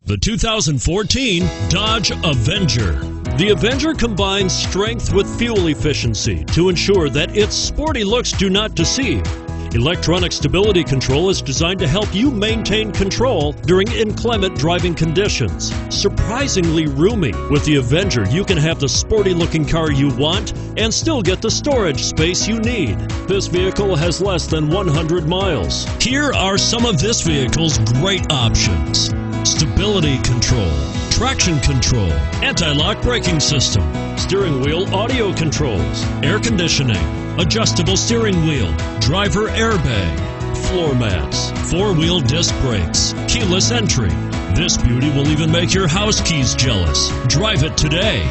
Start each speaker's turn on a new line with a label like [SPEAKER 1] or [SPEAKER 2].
[SPEAKER 1] The 2014 Dodge Avenger. The Avenger combines strength with fuel efficiency to ensure that its sporty looks do not deceive. Electronic stability control is designed to help you maintain control during inclement driving conditions. Surprisingly roomy, with the Avenger you can have the sporty-looking car you want and still get the storage space you need. This vehicle has less than 100 miles. Here are some of this vehicle's great options: stability control, traction control, anti-lock braking system, steering wheel audio controls, air conditioning, adjustable steering wheel, driver airbag, floor mats, four-wheel disc brakes, keyless entry. This beauty will even make your house keys jealous. Drive it today.